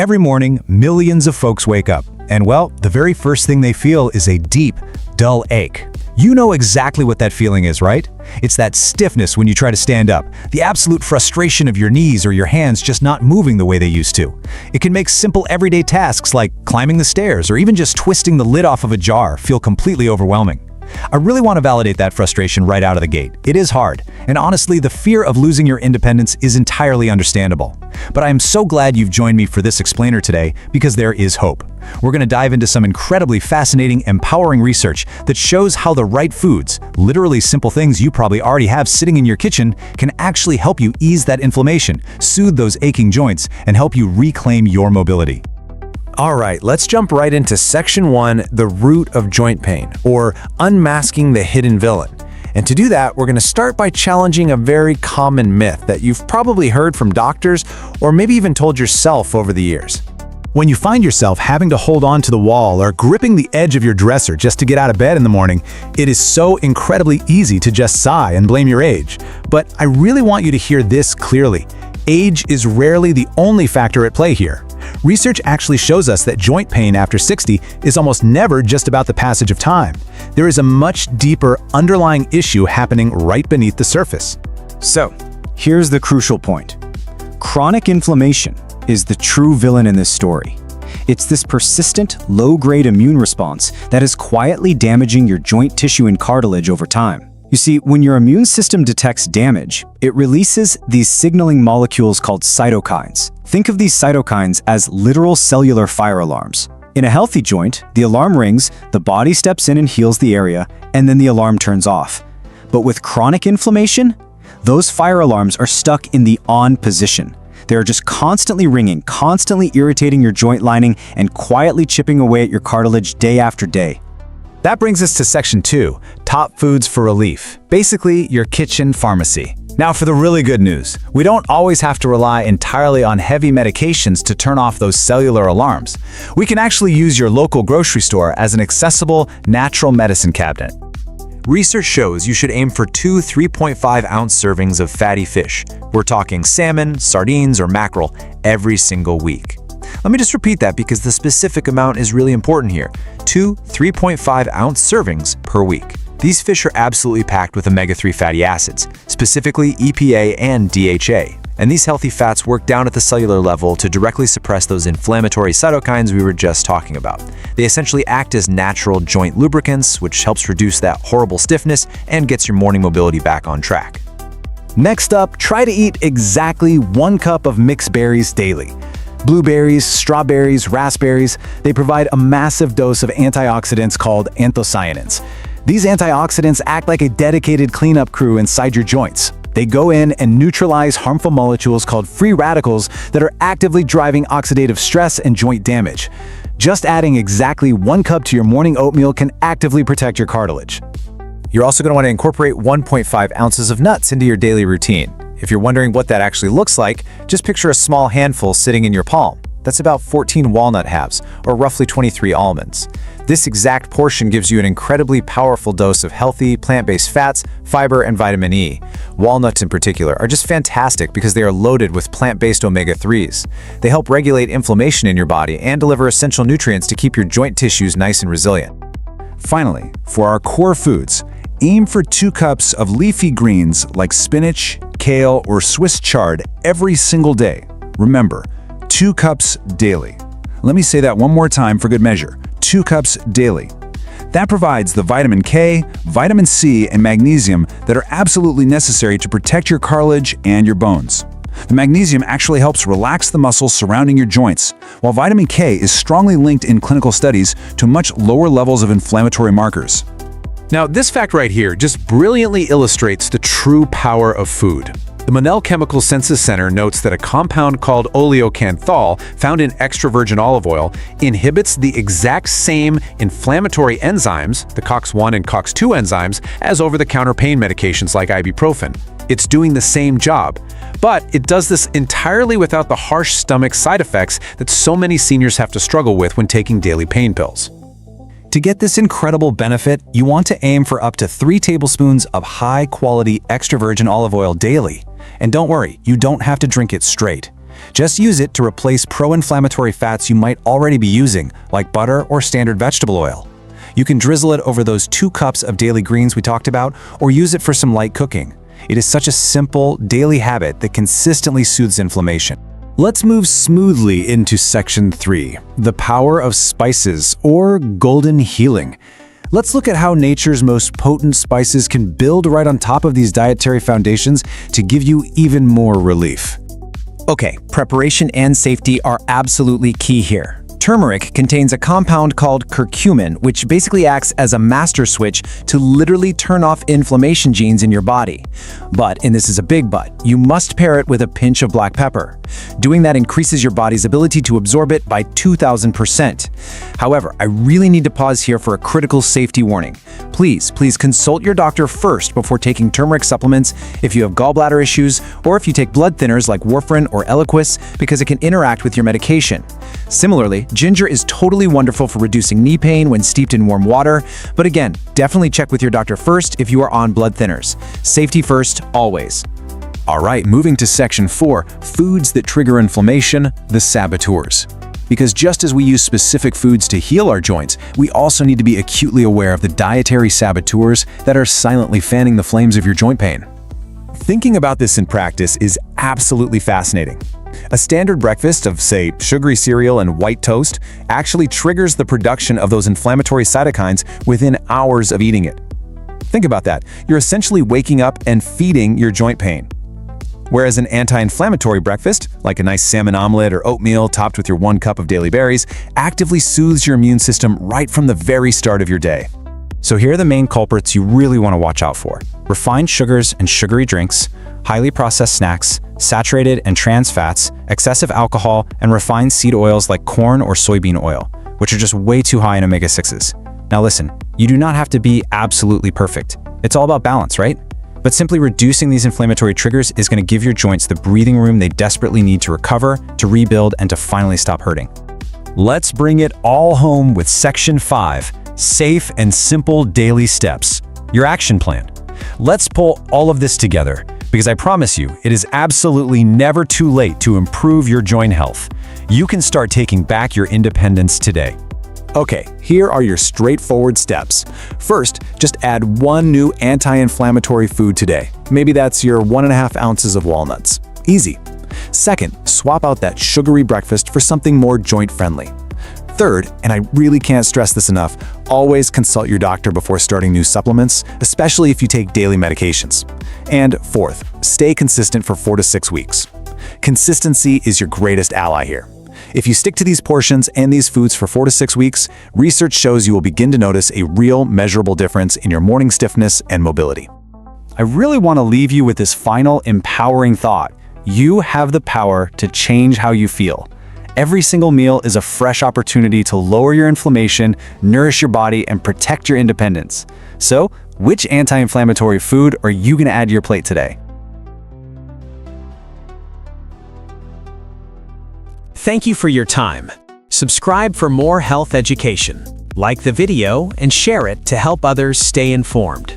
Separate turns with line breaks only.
Every morning, millions of folks wake up, and well, the very first thing they feel is a deep, dull ache. You know exactly what that feeling is, right? It's that stiffness when you try to stand up, the absolute frustration of your knees or your hands just not moving the way they used to. It can make simple everyday tasks like climbing the stairs or even just twisting the lid off of a jar feel completely overwhelming. I really want to validate that frustration right out of the gate. It is hard, and honestly, the fear of losing your independence is entirely understandable. But I am so glad you've joined me for this explainer today because there is hope. We're going to dive into some incredibly fascinating, empowering research that shows how the right foods, literally simple things you probably already have sitting in your kitchen, can actually help you ease that inflammation, soothe those aching joints, and help you reclaim your mobility.
All right, let's jump right into Section 1, the root of joint pain, or unmasking the hidden villain. And to do that, we're going to start by challenging a very common myth that you've probably heard from doctors or maybe even told yourself over the years.
When you find yourself having to hold on to the wall or gripping the edge of your dresser just to get out of bed in the morning, it is so incredibly easy to just sigh and blame your age. But I really want you to hear this clearly. Age is rarely the only factor at play here. Research actually shows us that joint pain after 60 is almost never just about the passage of time. There is a much deeper underlying issue happening right beneath the surface.
So, here's the crucial point. Chronic inflammation is the true villain in this story. It's this persistent, low-grade immune response that is quietly damaging your joint tissue and cartilage over time. You see, when your immune system detects damage, it releases these signaling molecules called cytokines. Think of these cytokines as literal cellular fire alarms. In a healthy joint, the alarm rings, the body steps in and heals the area, and then the alarm turns off. But with chronic inflammation, those fire alarms are stuck in the on position. They're just constantly ringing, constantly irritating your joint lining, and quietly chipping away at your cartilage day after day.
That brings us to Section 2, top foods for relief. Basically, your kitchen pharmacy. Now for the really good news. We don't always have to rely entirely on heavy medications to turn off those cellular alarms. We can actually use your local grocery store as an accessible, natural medicine cabinet.
Research shows you should aim for 2 3.5-ounce servings of fatty fish. We're talking salmon, sardines, or mackerel every single week. Let me just repeat that because the specific amount is really important here. 2 3.5-ounce servings per week. These fish are absolutely packed with omega-3 fatty acids, specifically EPA and DHA. And these healthy fats work down at the cellular level to directly suppress those inflammatory cytokines we were just talking about. They essentially act as natural joint lubricants, which helps reduce that horrible stiffness and gets your morning mobility back on track.
Next up, try to eat exactly 1 cup of mixed berries daily. Blueberries, strawberries, raspberries, they provide a massive dose of antioxidants called anthocyanins. These antioxidants act like a dedicated cleanup crew inside your joints. They go in and neutralize harmful molecules called free radicals that are actively driving oxidative stress and joint damage. Just adding exactly 1 cup to your morning oatmeal can actively protect your cartilage.
You're also going to want to incorporate 1.5 ounces of nuts into your daily routine. If you're wondering what that actually looks like, just picture a small handful sitting in your palm. That's about 14 walnut halves, or roughly 23 almonds. This exact portion gives you an incredibly powerful dose of healthy, plant-based fats, fiber, and vitamin E. Walnuts in particular are just fantastic because they are loaded with plant-based omega-3s. They help regulate inflammation in your body and deliver essential nutrients to keep your joint tissues nice and resilient.
Finally, for our core foods, aim for 2 cups of leafy greens like spinach, kale, or Swiss chard every single day. Remember, 2 cups daily. Let me say that one more time for good measure. 2 cups daily. That provides the vitamin K, vitamin C, and magnesium that are absolutely necessary to protect your cartilage and your bones. The magnesium actually helps relax the muscles surrounding your joints, while vitamin K is strongly linked in clinical studies to much lower levels of inflammatory markers.
Now, this fact right here just brilliantly illustrates the true power of food. The Monell Chemical Senses Center notes that a compound called oleocanthal, found in extra virgin olive oil, inhibits the exact same inflammatory enzymes, the COX-1 and COX-2 enzymes, as over-the-counter pain medications like ibuprofen. It's doing the same job, but it does this entirely without the harsh stomach side effects that so many seniors have to struggle with when taking daily pain pills.
To get this incredible benefit, you want to aim for up to 3 tablespoons of high-quality extra virgin olive oil daily. And don't worry, you don't have to drink it straight. Just use it to replace pro-inflammatory fats you might already be using, like butter or standard vegetable oil. You can drizzle it over those 2 cups of daily greens we talked about, or use it for some light cooking. It is such a simple, daily habit that consistently soothes inflammation. Let's move smoothly into Section 3, the power of spices, or golden healing. Let's look at how nature's most potent spices can build right on top of these dietary foundations to give you even more relief.
Okay, preparation and safety are absolutely key here. Turmeric contains a compound called curcumin, which basically acts as a master switch to literally turn off inflammation genes in your body. But, and this is a big but, you must pair it with a pinch of black pepper. Doing that increases your body's ability to absorb it by 2,000%. However, I really need to pause here for a critical safety warning. Please consult your doctor first before taking turmeric supplements if you have gallbladder issues or if you take blood thinners like warfarin or Eliquis, because it can interact with your medication. Similarly, ginger is totally wonderful for reducing knee pain when steeped in warm water, but again, definitely check with your doctor first if you are on blood thinners. Safety first, always.
All right, moving to Section 4, foods that trigger inflammation, the saboteurs. Because just as we use specific foods to heal our joints, we also need to be acutely aware of the dietary saboteurs that are silently fanning the flames of your joint pain. Thinking about this in practice is absolutely fascinating. A standard breakfast of, say, sugary cereal and white toast actually triggers the production of those inflammatory cytokines within hours of eating it. Think about that. You're essentially waking up and feeding your joint pain. Whereas an anti-inflammatory breakfast, like a nice salmon omelet or oatmeal topped with your 1 cup of daily berries, actively soothes your immune system right from the very start of your day.
So here are the main culprits you really want to watch out for: refined sugars and sugary drinks, highly processed snacks, saturated and trans fats, excessive alcohol, and refined seed oils like corn or soybean oil, which are just way too high in omega-6s. Now listen, you do not have to be absolutely perfect. It's all about balance, right? But simply reducing these inflammatory triggers is going to give your joints the breathing room they desperately need to recover, to rebuild, and to finally stop hurting.
Let's bring it all home with Section 5, safe and simple daily steps, your action plan. Let's pull all of this together, because I promise you, it is absolutely never too late to improve your joint health. You can start taking back your independence today. Okay, here are your straightforward steps. First, just add 1 new anti-inflammatory food today. Maybe that's your 1.5 ounces of walnuts. Easy. Second, swap out that sugary breakfast for something more joint-friendly. Third, and I really can't stress this enough, always consult your doctor before starting new supplements, especially if you take daily medications. And fourth, stay consistent for 4 to 6 weeks. Consistency is your greatest ally here. If you stick to these portions and these foods for 4 to 6 weeks, research shows you will begin to notice a real, measurable difference in your morning stiffness and mobility.
I really want to leave you with this final empowering thought. You have the power to change how you feel. Every single meal is a fresh opportunity to lower your inflammation, nourish your body, and protect your independence. So, which anti-inflammatory food are you going to add to your plate today?
Thank you for your time. Subscribe for more health education. Like the video and share it to help others stay informed.